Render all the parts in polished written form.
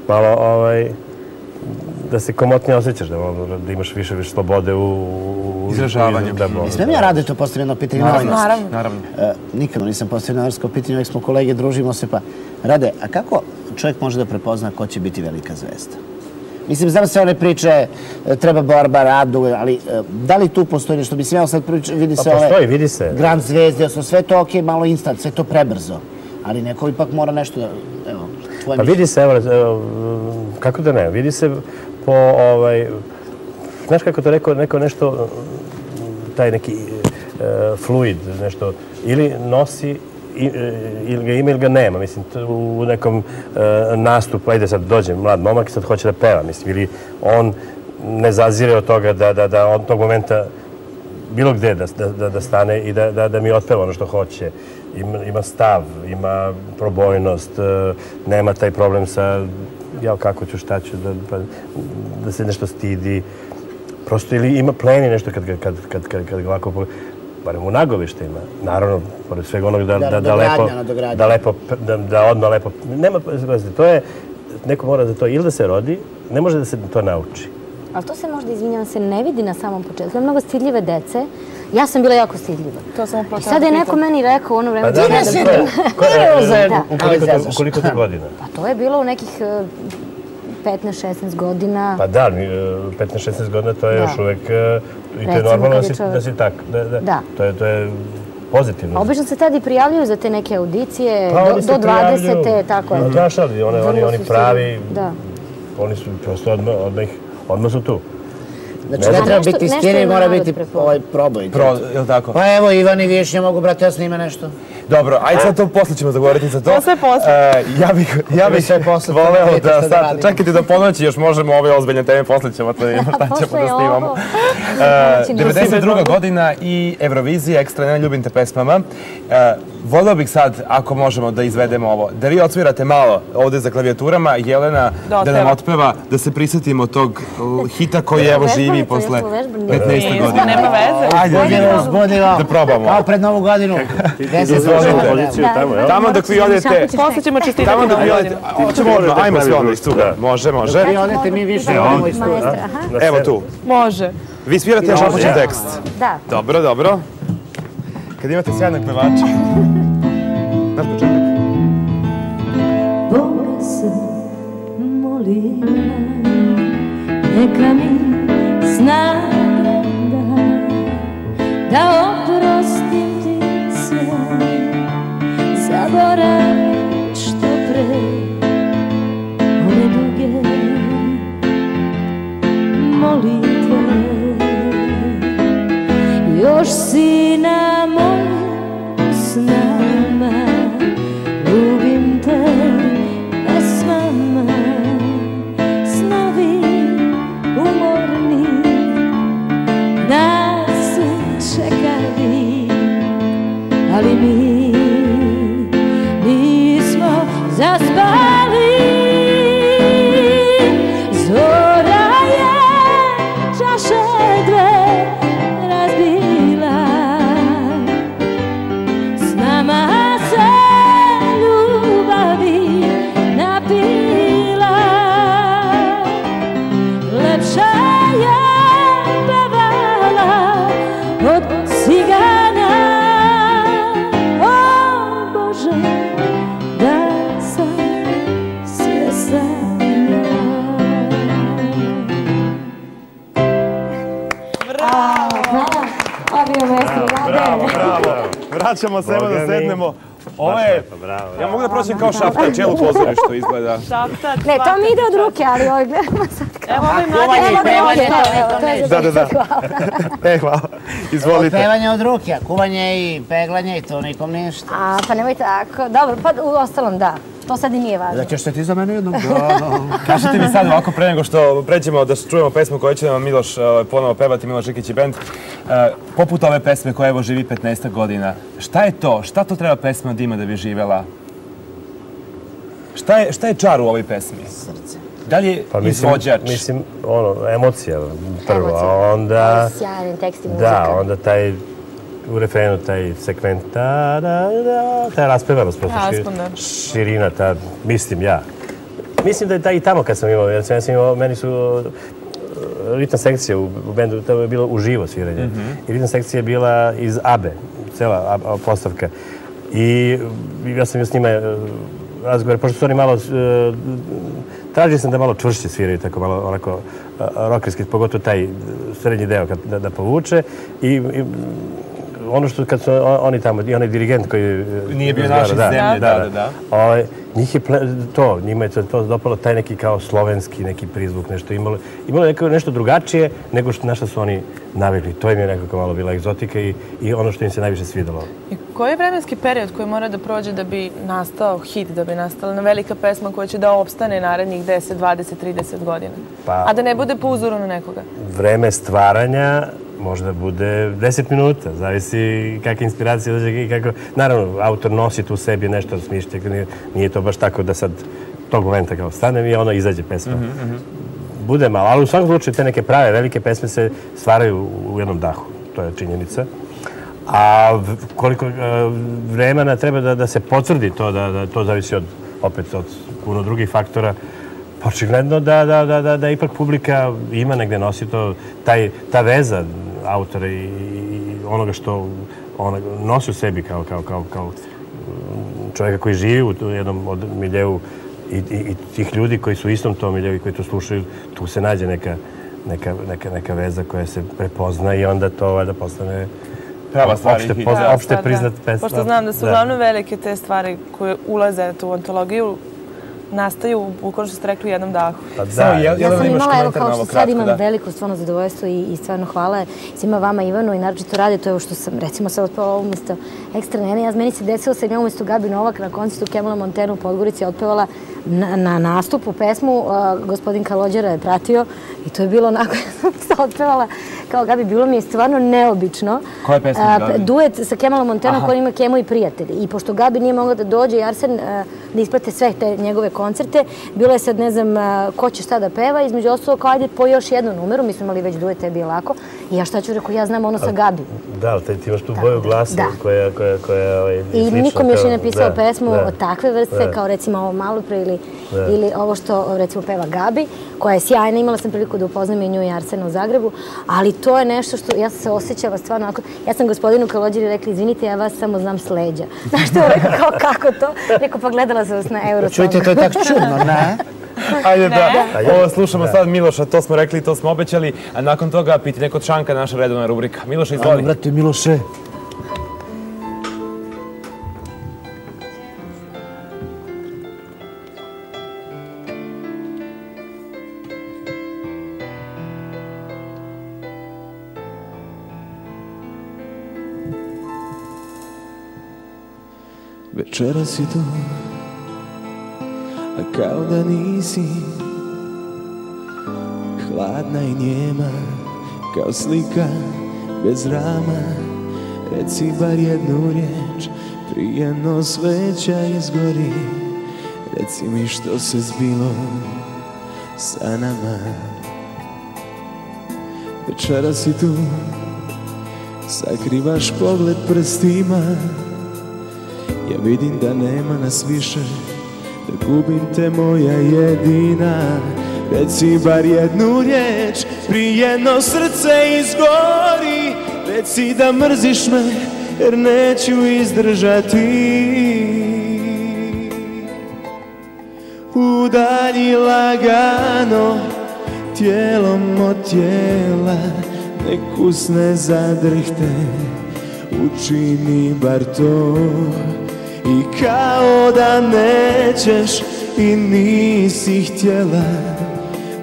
malo da se komotnije osjećaš, da imaš više slobode u izražavanju. Smijem ja Rade to postavljeno pitanje? Naravno. Nikada nisam postavljeno novinarsko pitanje, uvijek smo kolege, družimo se pa. Rade, a kako čovjek može da prepozna ko će biti velika zvezda? Mislim, znam se one priče, treba borba, radu, ali da li tu postoji nešto? Mislim, evo sad vidi se ove grand zvezde, sve to ok, malo instant, sve to prebrzo. Ali neko ipak mora nešto, evo, tvoje mišljenje. Pa vidi se, evo, kako da ne, vidi se po, znaš kako to neko nešto, taj neki fluid, nešto, ili nosi, ili ga ima ili ga nema, mislim, u nekom nastupu, ajde sad dođe mlad momak i sad hoće da peva, mislim, ili on ne zazire od toga da od tog momenta bilo gde da stane i da mi otpeva ono što hoće. Ima stav, ima probojnost, nema taj problem sa ja kako ću, šta ću, da se nešto stidi. Prosto ili ima pleni nešto kad ga ovako barem u nagovištajima, naravno, pored svega onog da odmah lepo, nema, to je, neko mora da to ili da se rodi, ne može da se to nauči. Ali to se možda, izvinjavam se, ne vidi na samom početku. Ima mnogo stidljive dece. Ja sam bila jako stidljiva. I sad je neko meni rekao u ono vreme... Ti ne stidljiva! Koliko to godina? Pa to je bilo u nekih 15-16 godina. Pa da, 15-16 godina to je još uvek, i to je normalno da si tak. Da. To je pozitivno. Obično se tad i prijavljuju za te neke audicije, do 20. tako je. Znaš, ali oni pravi, oni su prosto odmah su tu. Znači, ne treba biti stjeni, mora biti proboj. Je li tako? Pa evo, Ivan i Višnja mogu, brate, ja snime nešto. Dobro, ajde sad to posle ćemo zagovoriti za to. To sve posle. Ja bih voleo da sad, čekajte do ponoći, još možemo ove ozbiljne teme, posle ćemo to imamo, šta ćemo da snimamo. 92. godina i Eurovizija, Ekstra ne ljubim te pesmama. Voleo bih sad, ako možemo da izvedemo ovo, da vi odsvirate malo ovde za klavijaturama, Jelena da nam otpeva, da se prisjetimo tog hita koji evo živi posle 15. godina. Nema veze. Ajde, da probamo. Kao pred Novu godinu. Tamo dok vi odete... Posle ćemo čestitati Novu godinu. Hoćemo odmah, ajmo sve ono iz tuga. Može. Vi odete, mi više imamo iz tuga. Evo tu. Može. Vi svirate, ja šapućem tekst. Da. Dobro. Kad imate sjajnog pevača. Naš početak. Boga se molim, neka mi snage da oprostim ti sve, zaboravim što pre ove duge molitve. Još si na mojim snama, ljubim te pesmama, snovi umorni nas čekali, ali mi nismo zaspali. Zora je čaše dve razbila, s nama se ljubavi napila, lepša je pevala od cigana. O Bože, da sam sve sanjala. Bravo. Vraćamo se, evo da sednemo. Ovo je, ja mogu da proćem kao Šaptaj, čelu pozorištu izgleda. Ne, to mi ide od ruke, ali ovo gledamo sad kao... Evo ovaj mladi. Hvala. Izvolite. Pevanje od ruke, a kuvanje i peglanje i to nikom ništa. Pa nemoj tako. Dobro, pa u ostalom da. To sad i nije važno. Da ćeš ti za mene jednom. Kažite mi sad ovako pre nego što pređemo da čujemo pesmu koju će nam Miloš ponovo pevati, Miloš Žikić i bend. Poput ove pesme koja evo živi 15 godina. Šta je to? Šta to treba pesma da ima da bi živjela? Šta je čar u ovoj pesmi? Srce. Da li je izvođač? Mislim, emocija prvo, a onda... Sjajnim tekst i muzika. Da, onda taj u refrenu taj sekvent ta raspevanost, prosto širina, mislim ja. mislim da je i tamo kad sam imao, jer sam imao, meni su ritna sekcija u bendu, to je bilo uživo sviranje. I ritna sekcija je bila iz ABE, cela postavka. I ja sam s njima razgovor, pošto su oni malo, tražio sam da malo čvršće sviraju, tako malo onako rokerski, pogotovo taj srednji deo da povuče. I ono što kad su oni tamo, i onaj dirigent koji... Nije bio naš iz zemlje, da. Njih je to, njima je to dopalo taj neki kao slovenski neki prizvuk, nešto imalo nešto drugačije nego naša su oni navikli. To im je nekako malo bila egzotika i ono što im se najviše svidelo. I koji je vremenski period koji mora da prođe da bi nastao hit, da bi nastala jedna velika pesma koja će da opstane narednih 10, 20, 30 godina? A da ne bude po uzoru na nekoga? Vreme stvaranja možda bude 10 minuta, zavisi kakva inspiracija dođe i kako... Naravno, autor nosi tu u sebi nešto smišljaka, nije to baš tako da sad tog momenta kao stanem i ono izađe pesma. Bude malo, ali u svakom slučaju te neke prave, velike pesme se stvaraju u jednom dahu, to je činjenica. A koliko vremena treba da se potvrdi to, da to zavisi opet od puno drugih faktora, očigledno da ipak publika ima negde nosi to, ta veza autora i onoga što nosi u sebi kao čovjeka koji živi u jednom od miljeu i tih ljudi koji su u istom tom miljeu i koji to slušaju, tu se nađe neka veza koja se prepozna i onda to valjda postane opšte priznat pesma. Pošto znam da su uglavnom velike te stvari koje ulaze u antologiju, nastaju, ukoliko što ste rekli, u jednom dahu. Ja sam imala, evo kao što sad imam veliko stvarno zadovoljstvo i stvarno hvala svima vama, Ivanu i naročito Rade, to je ovo što sam recimo sad otpevala ovo umjesto Ekstra Nene. Meni se desilo sam ja umjesto Gabi Novak na koncertu Kemala Montana u Podgorici otpevala na nastupu pesmu, gospodin Kalođera je pratio i to je bilo onako, ja sam se otpevala kao Gabi, bilo mi je stvarno neobično. Koja je pesma Gabi? Duet sa Kemalom Montanom koji ima Kemo i prijatelji. I pošto Gabi nije mogla da dođe i Arsen da isprate sve te njegove koncerte, bilo je sad ne znam ko će šta da peva, između ostalog kao ajde po još jednu numeru, mi smo imali već duet, tebi je lako. I ja šta ću rekao, ja znam ono sa Gabi. Da, ali ti imaš tu boju glasa koja je slična. I nikom još je napisao pesmu od takve vrste, kao recimo ovo malo pre ili ovo što recimo peva Gabi, koja je sjajna, imala sam priliku da upoznam i nju i Arsena u Zagrebu, ali to je nešto što ja sam se osjećala stvarno onako. Ja sam gospodinu Kalođeri rekla, izvinite, ja vas samo znam s leđa. Znaš što, rekao, kao kako to? Rekao, pa gledala sam vas na Eurosongu. Čujte, to je tako čudno, ne? Ajde da, ovo slušamo sad Miloša, to smo rekli, to smo obećali, a nakon toga piti neko Čanka, naša redovna rubrika. Miloše, izvoli. Ajde, brate, Miloše. Večera si tu, a kao da nisi, hladna i njema, kao slika bez rama. Reci bar jednu riječ, prije no sveća izgori. Reci mi što se zbilo sa nama. Večera si tu, sakrivaš pogled prstima. Ja vidim da nema nas više, da gubim te moja jedina. Reci bar jednu riječ, prije no srce izgori. Reci da mrziš me, jer neću izdržati. Udalji lagano, tijelom od tijela, nek usne zadrhte, učini bar to. I kao da nećeš i nisi htjela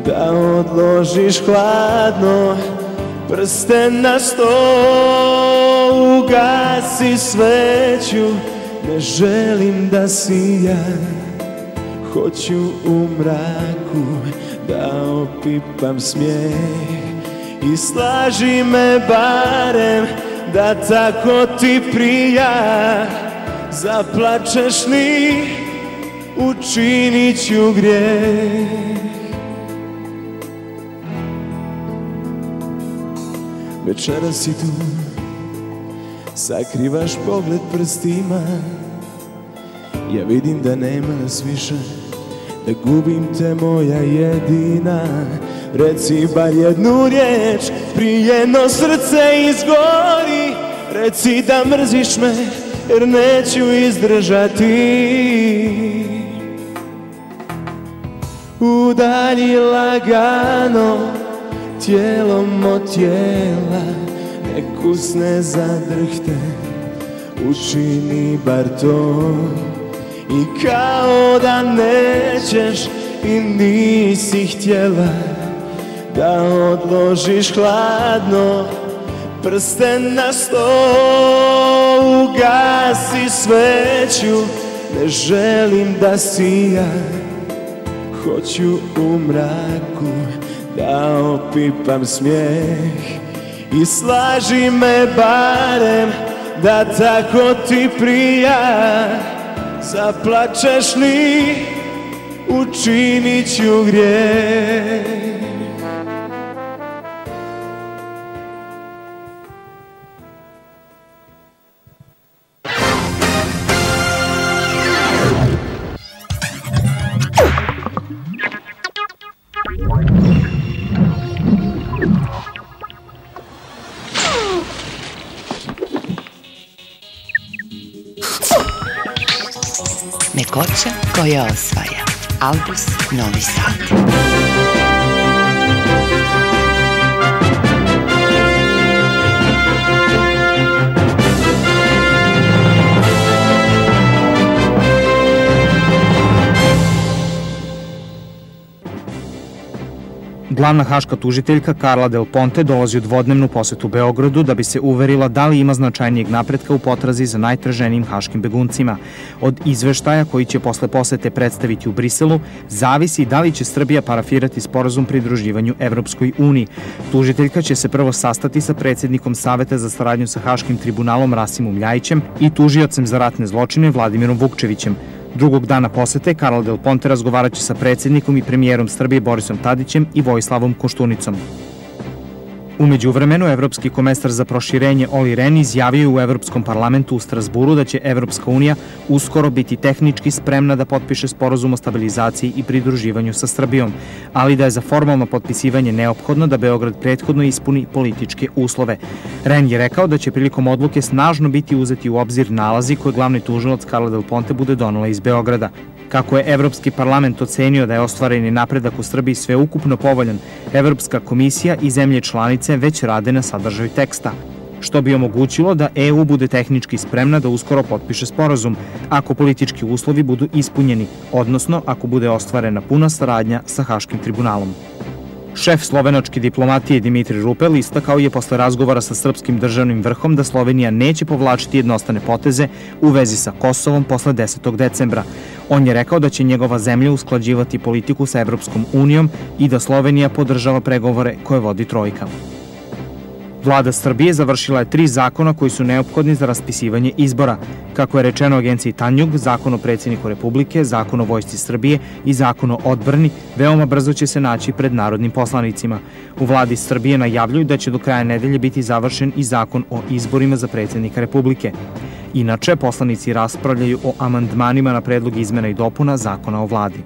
da odložiš hladno prsten na stol. Ugasi sveću, ne želim da sija. Hoću u mraku da opipam smijeh. I slaži me barem da tako ti prija. Zaplačeš li, učinit ću grijeh. Večera si tu, sakrivaš pogled prstima. Ja vidim da nema nas više, da gubim te moja jedina. Reci bar jednu riječ prije no srce izgori. Reci da mrziš me jer neću izdržati. Udalji lagano tijelom od tijela, nek usne zadrhte, učini bar to. I kao da nećeš i nisi htjela da odložiš hladno prsten na sto. Ugasi sveću, ne želim da sija, hoću u mraku da opipam smijeh. I slaži me barem da tako ti prija. Zaplačeš li, učinit ću grijeh. Mekoća koja osvaja. Albus Novi Sad. Glavna haška tužiteljka Carla Del Ponte dolazi u dvodnevnu posetu Beogradu da bi se uverila da li ima značajnijeg napretka u potrazi za najtraženijim haškim beguncima. Od izveštaja koji će posle posete predstaviti u Briselu zavisi da li će Srbija parafirati sporazum pridruživanju Evropskoj uniji. Tužiteljka će se prvo sastati sa predsjednikom Saveta za saradnju sa Haškim tribunalom Rasimom Ljajićem i tužiocem za ratne zločine Vladimirom Vukčevićem. Drugog dana posete Carla Del Ponte razgovaraće sa predsjednikom i premijerom Srbije Borisom Tadićem i Vojislavom Koštunicom. U međuvremenu, Evropski komesar za proširenje Olli Rehn izjavio je u Evropskom parlamentu u Strasburu da će Evropska unija uskoro biti tehnički spremna da potpiše sporazum o stabilizaciji i pridruživanju sa Srbijom, ali da je za formalno potpisivanje neophodno da Beograd prethodno ispuni političke uslove. Rehn je rekao da će prilikom odluke snažno biti uzeti u obzir nalazi koje glavni tužilac Carla Del Ponte bude donela iz Beograda. Kako je Evropski parlament ocenio da je ostvareni napredak u Srbiji sveukupno povoljan, Evropska komisija i zemlje članice već rade na sadržaju teksta, što bi omogućilo da EU bude tehnički spremna da uskoro potpiše sporazum, ako politički uslovi budu ispunjeni, odnosno ako bude ostvarena puna saradnja sa Haškim tribunalom. Šef slovenačke diplomatije Dimitri Rupel istakao je posle razgovora sa srpskim državnim vrhom da Slovenija neće povlačiti jednostrane poteze u vezi sa Kosovom posle 10. decembra. On je rekao da će njegova zemlja usklađivati politiku sa Evropskom unijom i da Slovenija podržava pregovore koje vodi Trojka. Vlada Srbije završila je 3 zakona koji su neophodni za raspisivanje izbora. Kako je rečeno agenciji Tanjug, zakon o predsjedniku Republike, zakon o vojsci Srbije i zakon o odbrani veoma brzo će se naći pred narodnim poslanicima. U vladi Srbije najavljuju da će do kraja nedelje biti završen i zakon o izborima za predsjednika Republike. Inače, poslanici raspravljaju o amandmanima na predlog izmena i dopuna zakona o vladi.